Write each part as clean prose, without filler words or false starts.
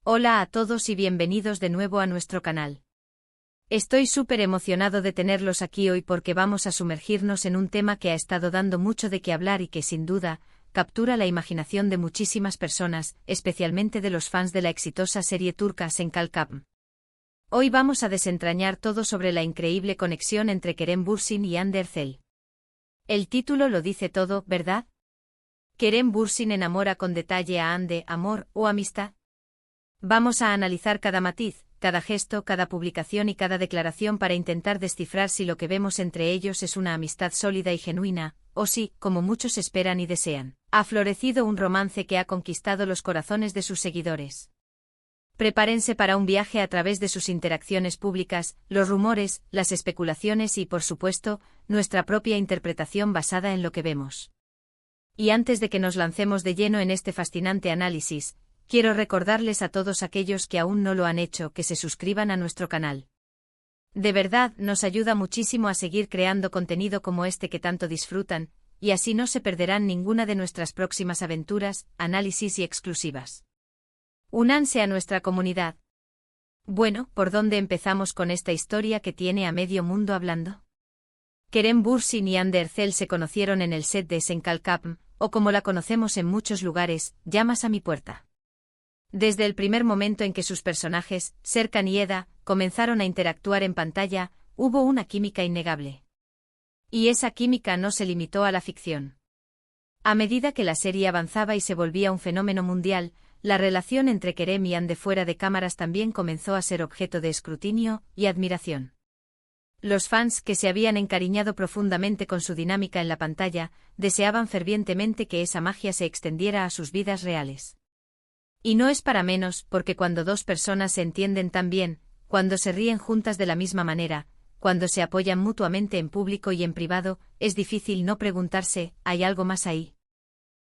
Hola a todos y bienvenidos de nuevo a nuestro canal. Estoy súper emocionado de tenerlos aquí hoy porque vamos a sumergirnos en un tema que ha estado dando mucho de qué hablar y que sin duda, captura la imaginación de muchísimas personas, especialmente de los fans de la exitosa serie turca Senkalkapm. Hoy vamos a desentrañar todo sobre la increíble conexión entre Kerem Bürsin y Hande Erçel. El título lo dice todo, ¿verdad? Kerem Bürsin enamora con detalle a Hande, amor o amistad. Vamos a analizar cada matiz, cada gesto, cada publicación y cada declaración para intentar descifrar si lo que vemos entre ellos es una amistad sólida y genuina, o si, como muchos esperan y desean, ha florecido un romance que ha conquistado los corazones de sus seguidores. Prepárense para un viaje a través de sus interacciones públicas, los rumores, las especulaciones y, por supuesto, nuestra propia interpretación basada en lo que vemos. Y antes de que nos lancemos de lleno en este fascinante análisis, quiero recordarles a todos aquellos que aún no lo han hecho que se suscriban a nuestro canal. De verdad, nos ayuda muchísimo a seguir creando contenido como este que tanto disfrutan, y así no se perderán ninguna de nuestras próximas aventuras, análisis y exclusivas. Únanse a nuestra comunidad. Bueno, ¿por dónde empezamos con esta historia que tiene a medio mundo hablando? Kerem Bürsin y Hande Erçel se conocieron en el set de Senkalkapm, o como la conocemos en muchos lugares, Llamas a mi puerta. Desde el primer momento en que sus personajes, Serkan y Eda, comenzaron a interactuar en pantalla, hubo una química innegable. Y esa química no se limitó a la ficción. A medida que la serie avanzaba y se volvía un fenómeno mundial, la relación entre Kerem y Hande fuera de cámaras también comenzó a ser objeto de escrutinio y admiración. Los fans, que se habían encariñado profundamente con su dinámica en la pantalla, deseaban fervientemente que esa magia se extendiera a sus vidas reales. Y no es para menos, porque cuando dos personas se entienden tan bien, cuando se ríen juntas de la misma manera, cuando se apoyan mutuamente en público y en privado, es difícil no preguntarse, ¿hay algo más ahí?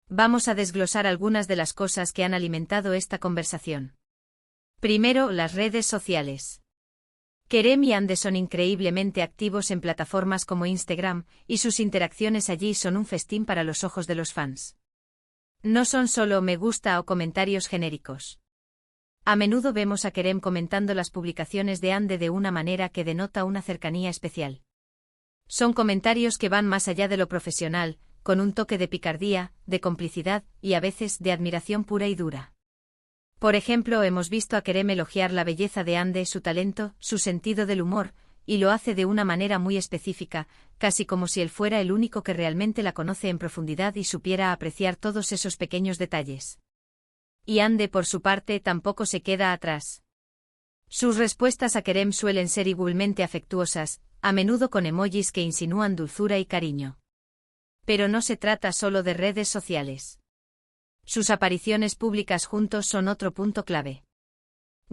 Vamos a desglosar algunas de las cosas que han alimentado esta conversación. Primero, las redes sociales. Kerem y Hande son increíblemente activos en plataformas como Instagram, y sus interacciones allí son un festín para los ojos de los fans. No son solo me gusta o comentarios genéricos. A menudo vemos a Kerem comentando las publicaciones de Hande de una manera que denota una cercanía especial. Son comentarios que van más allá de lo profesional, con un toque de picardía, de complicidad y a veces de admiración pura y dura. Por ejemplo, hemos visto a Kerem elogiar la belleza de Hande, su talento, su sentido del humor, y lo hace de una manera muy específica, casi como si él fuera el único que realmente la conoce en profundidad y supiera apreciar todos esos pequeños detalles. Y Hande, por su parte, tampoco se queda atrás. Sus respuestas a Kerem suelen ser igualmente afectuosas, a menudo con emojis que insinúan dulzura y cariño. Pero no se trata solo de redes sociales. Sus apariciones públicas juntos son otro punto clave.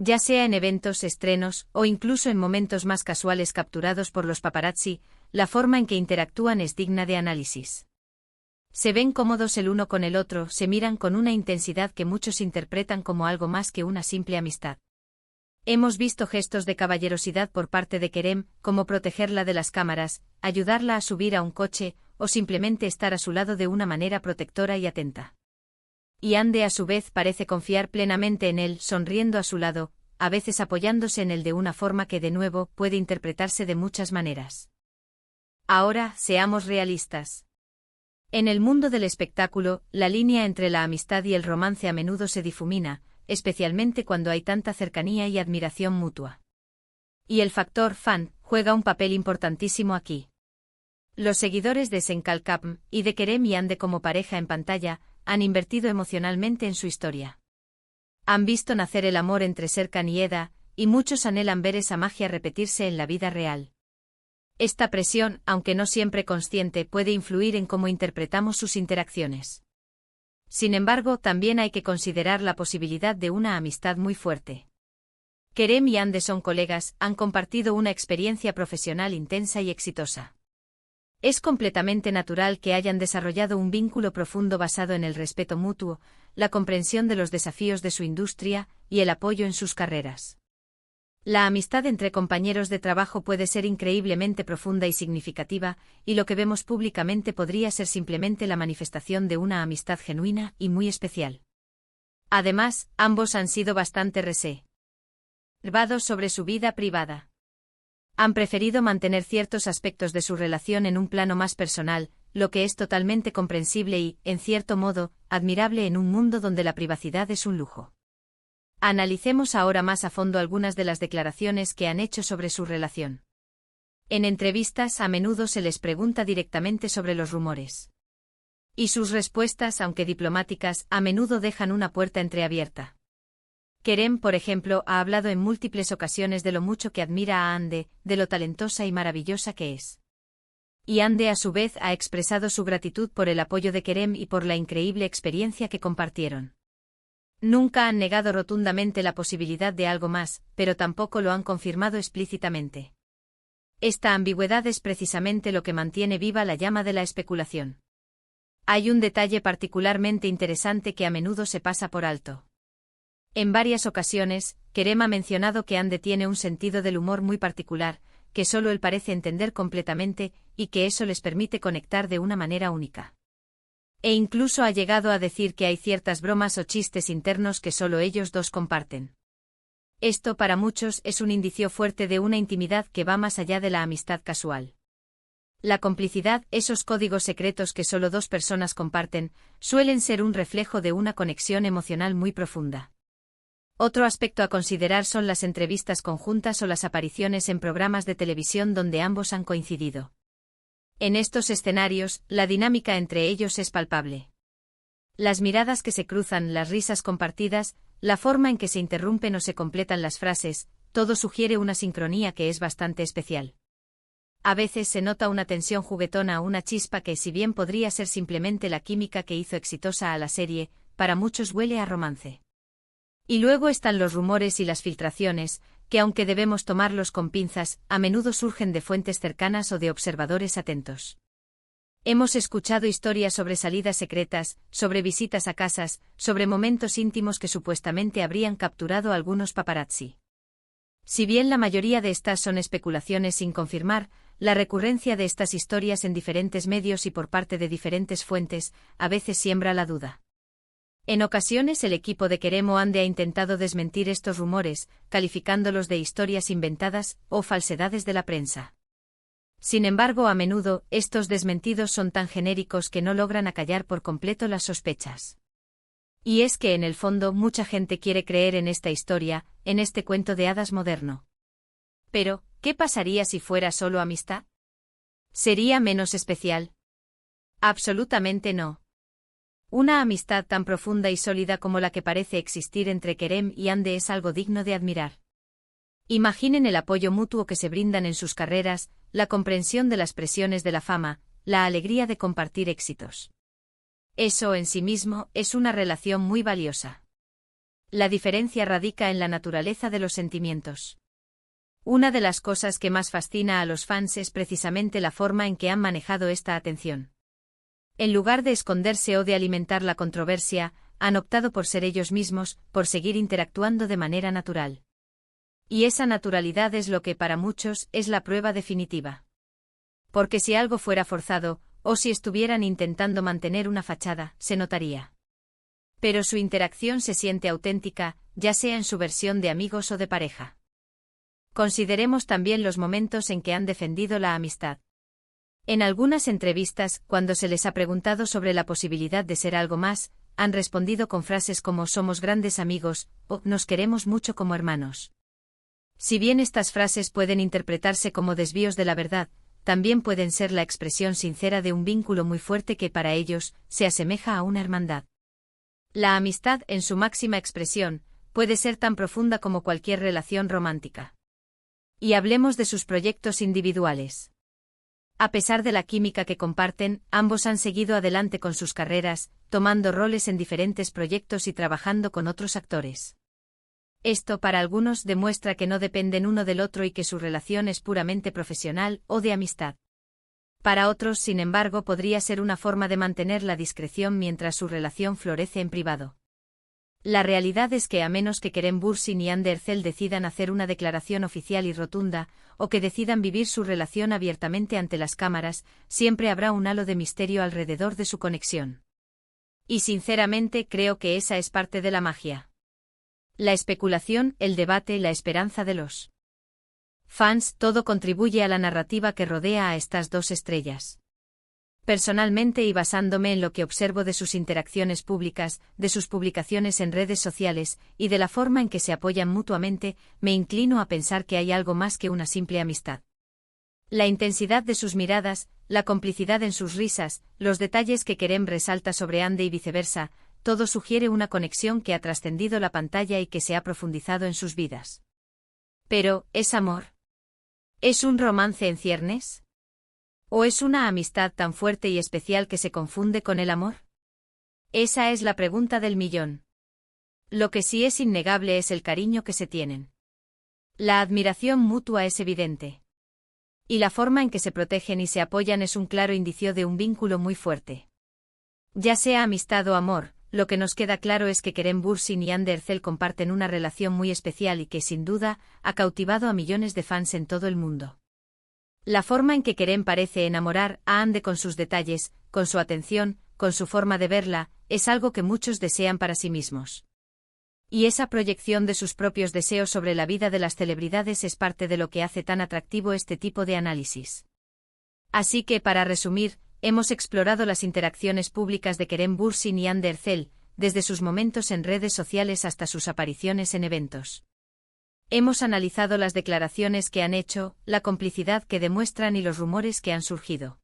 Ya sea en eventos, estrenos, o incluso en momentos más casuales capturados por los paparazzi, la forma en que interactúan es digna de análisis. Se ven cómodos el uno con el otro, se miran con una intensidad que muchos interpretan como algo más que una simple amistad. Hemos visto gestos de caballerosidad por parte de Kerem, como protegerla de las cámaras, ayudarla a subir a un coche, o simplemente estar a su lado de una manera protectora y atenta. Y Hande a su vez parece confiar plenamente en él, sonriendo a su lado, a veces apoyándose en él de una forma que de nuevo puede interpretarse de muchas maneras. Ahora, seamos realistas. En el mundo del espectáculo, la línea entre la amistad y el romance a menudo se difumina, especialmente cuando hay tanta cercanía y admiración mutua. Y el factor fan juega un papel importantísimo aquí. Los seguidores de Senkalkapm, y de Kerem y Hande como pareja en pantalla, han invertido emocionalmente en su historia. Han visto nacer el amor entre Serkan y Eda, y muchos anhelan ver esa magia repetirse en la vida real. Esta presión, aunque no siempre consciente, puede influir en cómo interpretamos sus interacciones. Sin embargo, también hay que considerar la posibilidad de una amistad muy fuerte. Kerem y Hande son colegas, han compartido una experiencia profesional intensa y exitosa. Es completamente natural que hayan desarrollado un vínculo profundo basado en el respeto mutuo, la comprensión de los desafíos de su industria y el apoyo en sus carreras. La amistad entre compañeros de trabajo puede ser increíblemente profunda y significativa, y lo que vemos públicamente podría ser simplemente la manifestación de una amistad genuina y muy especial. Además, ambos han sido bastante reservados sobre su vida privada. Han preferido mantener ciertos aspectos de su relación en un plano más personal, lo que es totalmente comprensible y, en cierto modo, admirable en un mundo donde la privacidad es un lujo. Analicemos ahora más a fondo algunas de las declaraciones que han hecho sobre su relación. En entrevistas a menudo se les pregunta directamente sobre los rumores. Y sus respuestas, aunque diplomáticas, a menudo dejan una puerta entreabierta. Kerem, por ejemplo, ha hablado en múltiples ocasiones de lo mucho que admira a Hande, de lo talentosa y maravillosa que es. Y Hande a su vez ha expresado su gratitud por el apoyo de Kerem y por la increíble experiencia que compartieron. Nunca han negado rotundamente la posibilidad de algo más, pero tampoco lo han confirmado explícitamente. Esta ambigüedad es precisamente lo que mantiene viva la llama de la especulación. Hay un detalle particularmente interesante que a menudo se pasa por alto. En varias ocasiones, Kerem ha mencionado que Hande tiene un sentido del humor muy particular, que solo él parece entender completamente, y que eso les permite conectar de una manera única. E incluso ha llegado a decir que hay ciertas bromas o chistes internos que solo ellos dos comparten. Esto para muchos es un indicio fuerte de una intimidad que va más allá de la amistad casual. La complicidad, esos códigos secretos que solo dos personas comparten, suelen ser un reflejo de una conexión emocional muy profunda. Otro aspecto a considerar son las entrevistas conjuntas o las apariciones en programas de televisión donde ambos han coincidido. En estos escenarios, la dinámica entre ellos es palpable. Las miradas que se cruzan, las risas compartidas, la forma en que se interrumpen o se completan las frases, todo sugiere una sincronía que es bastante especial. A veces se nota una tensión juguetona o una chispa que, si bien podría ser simplemente la química que hizo exitosa a la serie, para muchos huele a romance. Y luego están los rumores y las filtraciones, que aunque debemos tomarlos con pinzas, a menudo surgen de fuentes cercanas o de observadores atentos. Hemos escuchado historias sobre salidas secretas, sobre visitas a casas, sobre momentos íntimos que supuestamente habrían capturado algunos paparazzi. Si bien la mayoría de estas son especulaciones sin confirmar, la recurrencia de estas historias en diferentes medios y por parte de diferentes fuentes, a veces siembra la duda. En ocasiones el equipo de Kerem o Hande ha intentado desmentir estos rumores, calificándolos de historias inventadas o falsedades de la prensa. Sin embargo, a menudo, estos desmentidos son tan genéricos que no logran acallar por completo las sospechas. Y es que en el fondo mucha gente quiere creer en esta historia, en este cuento de hadas moderno. Pero, ¿qué pasaría si fuera solo amistad? ¿Sería menos especial? Absolutamente no. Una amistad tan profunda y sólida como la que parece existir entre Kerem y Hande es algo digno de admirar. Imaginen el apoyo mutuo que se brindan en sus carreras, la comprensión de las presiones de la fama, la alegría de compartir éxitos. Eso en sí mismo es una relación muy valiosa. La diferencia radica en la naturaleza de los sentimientos. Una de las cosas que más fascina a los fans es precisamente la forma en que han manejado esta atención. En lugar de esconderse o de alimentar la controversia, han optado por ser ellos mismos, por seguir interactuando de manera natural. Y esa naturalidad es lo que para muchos es la prueba definitiva. Porque si algo fuera forzado, o si estuvieran intentando mantener una fachada, se notaría. Pero su interacción se siente auténtica, ya sea en su versión de amigos o de pareja. Consideremos también los momentos en que han defendido la amistad. En algunas entrevistas, cuando se les ha preguntado sobre la posibilidad de ser algo más, han respondido con frases como «somos grandes amigos» o «nos queremos mucho como hermanos». Si bien estas frases pueden interpretarse como desvíos de la verdad, también pueden ser la expresión sincera de un vínculo muy fuerte que para ellos se asemeja a una hermandad. La amistad, en su máxima expresión, puede ser tan profunda como cualquier relación romántica. Y hablemos de sus proyectos individuales. A pesar de la química que comparten, ambos han seguido adelante con sus carreras, tomando roles en diferentes proyectos y trabajando con otros actores. Esto para algunos demuestra que no dependen uno del otro y que su relación es puramente profesional o de amistad. Para otros, sin embargo, podría ser una forma de mantener la discreción mientras su relación florece en privado. La realidad es que a menos que Kerem Bürsin y Hande Erçel decidan hacer una declaración oficial y rotunda, o que decidan vivir su relación abiertamente ante las cámaras, siempre habrá un halo de misterio alrededor de su conexión. Y sinceramente creo que esa es parte de la magia. La especulación, el debate, la esperanza de los fans, todo contribuye a la narrativa que rodea a estas dos estrellas. Personalmente y basándome en lo que observo de sus interacciones públicas, de sus publicaciones en redes sociales, y de la forma en que se apoyan mutuamente, me inclino a pensar que hay algo más que una simple amistad. La intensidad de sus miradas, la complicidad en sus risas, los detalles que Kerem resalta sobre Ande y viceversa, todo sugiere una conexión que ha trascendido la pantalla y que se ha profundizado en sus vidas. Pero, ¿es amor? ¿Es un romance en ciernes? ¿O es una amistad tan fuerte y especial que se confunde con el amor? Esa es la pregunta del millón. Lo que sí es innegable es el cariño que se tienen. La admiración mutua es evidente. Y la forma en que se protegen y se apoyan es un claro indicio de un vínculo muy fuerte. Ya sea amistad o amor, lo que nos queda claro es que Kerem Bürsin y Hande Erçel comparten una relación muy especial y que, sin duda, ha cautivado a millones de fans en todo el mundo. La forma en que Kerem parece enamorar a Hande con sus detalles, con su atención, con su forma de verla, es algo que muchos desean para sí mismos. Y esa proyección de sus propios deseos sobre la vida de las celebridades es parte de lo que hace tan atractivo este tipo de análisis. Así que, para resumir, hemos explorado las interacciones públicas de Kerem Bürsin y Hande Erçel, desde sus momentos en redes sociales hasta sus apariciones en eventos. Hemos analizado las declaraciones que han hecho, la complicidad que demuestran y los rumores que han surgido.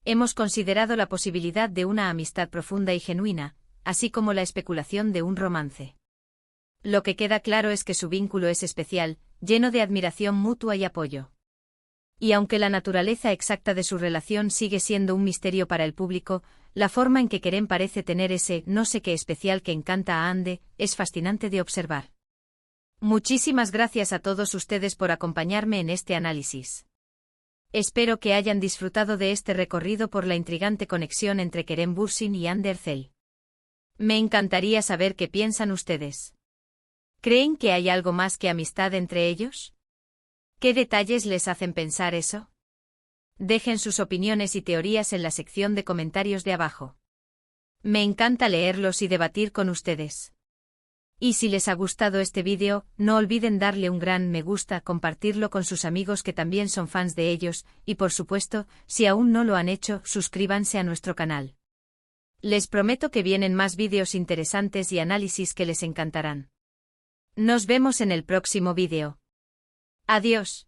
Hemos considerado la posibilidad de una amistad profunda y genuina, así como la especulación de un romance. Lo que queda claro es que su vínculo es especial, lleno de admiración mutua y apoyo. Y aunque la naturaleza exacta de su relación sigue siendo un misterio para el público, la forma en que Kerem parece tener ese no sé qué especial que encanta a Hande es fascinante de observar. Muchísimas gracias a todos ustedes por acompañarme en este análisis. Espero que hayan disfrutado de este recorrido por la intrigante conexión entre Kerem Bürsin y Hande Erçel. Me encantaría saber qué piensan ustedes. ¿Creen que hay algo más que amistad entre ellos? ¿Qué detalles les hacen pensar eso? Dejen sus opiniones y teorías en la sección de comentarios de abajo. Me encanta leerlos y debatir con ustedes. Y si les ha gustado este vídeo, no olviden darle un gran me gusta, compartirlo con sus amigos que también son fans de ellos, y por supuesto, si aún no lo han hecho, suscríbanse a nuestro canal. Les prometo que vienen más vídeos interesantes y análisis que les encantarán. Nos vemos en el próximo vídeo. Adiós.